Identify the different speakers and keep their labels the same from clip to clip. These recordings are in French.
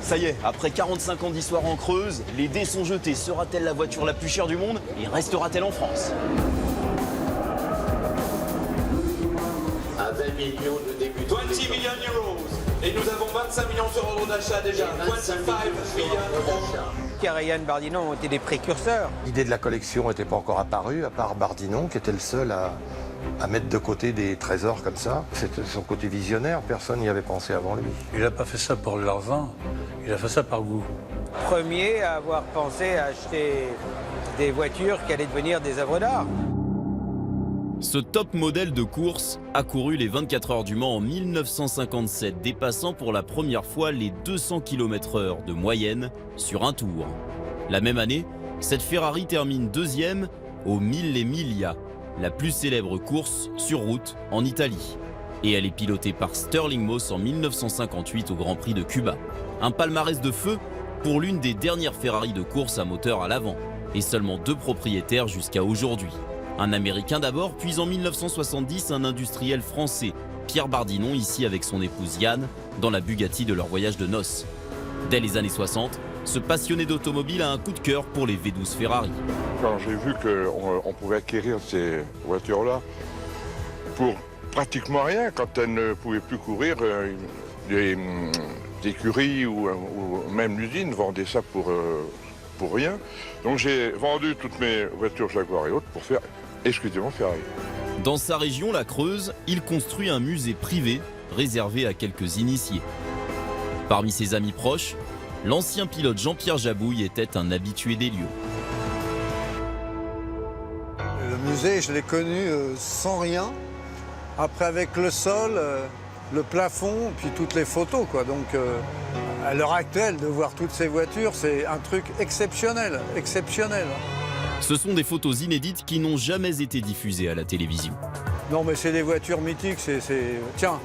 Speaker 1: Ça y est, après 45 ans d'histoire en Creuse, les dés sont jetés. Sera-t-elle la voiture la plus chère du monde et restera-t-elle en France?
Speaker 2: À 20 millions de débutants.
Speaker 3: 20 millions d'euros. Et nous avons 25 millions sur ordre d'achat déjà. 25 millions d'euros.
Speaker 4: Carré et Bardinon ont été des précurseurs.
Speaker 5: L'idée de la collection n'était pas encore apparue, à part Bardinon, qui était le seul à mettre de côté des trésors comme ça. C'était son côté visionnaire, personne n'y avait pensé avant lui.
Speaker 6: Il n'a pas fait ça pour l'argent, il a fait ça par goût.
Speaker 4: Premier à avoir pensé à acheter des voitures qui allaient devenir des œuvres d'art.
Speaker 7: Ce top modèle de course a couru les 24 heures du Mans en 1957, dépassant pour la première fois les 200 km/h de moyenne sur un tour. La même année, cette Ferrari termine deuxième au Mille Miglia, la plus célèbre course sur route en Italie. Et elle est pilotée par Stirling Moss en 1958 au Grand Prix de Cuba. Un palmarès de feu pour l'une des dernières Ferrari de course à moteur à l'avant, et seulement 2 propriétaires jusqu'à aujourd'hui. Un Américain d'abord, puis en 1970, un industriel français, Pierre Bardinon, ici avec son épouse Yann, dans la Bugatti de leur voyage de noces. Dès les années 60, ce passionné d'automobile a un coup de cœur pour les V12 Ferrari.
Speaker 8: Quand j'ai vu qu'on pouvait acquérir ces voitures-là pour pratiquement rien, quand elles ne pouvaient plus courir, les écuries ou même l'usine vendaient ça pour rien. Donc j'ai vendu toutes mes voitures Jaguar et autres pour faire exclusivement Ferrari.
Speaker 7: Dans sa région, la Creuse, il construit un musée privé réservé à quelques initiés. Parmi ses amis proches, l'ancien pilote Jean-Pierre Jabouille était un habitué des lieux.
Speaker 9: Le musée, je l'ai connu sans rien. Après, avec le sol, le plafond, puis toutes les photos, quoi. Donc, à l'heure actuelle, de voir toutes ces voitures, c'est un truc exceptionnel, exceptionnel.
Speaker 7: Ce sont des photos inédites qui n'ont jamais été diffusées à la télévision.
Speaker 9: Non, mais c'est des voitures mythiques, Tiens,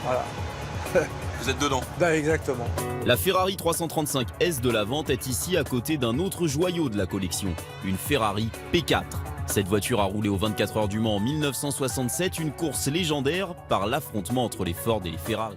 Speaker 9: voilà.
Speaker 1: Vous êtes dedans.
Speaker 9: Ben, exactement.
Speaker 7: La Ferrari 335 S de la vente est ici à côté d'un autre joyau de la collection, une Ferrari P4. Cette voiture a roulé aux 24 heures du Mans en 1967, une course légendaire par l'affrontement entre les Ford et les Ferrari.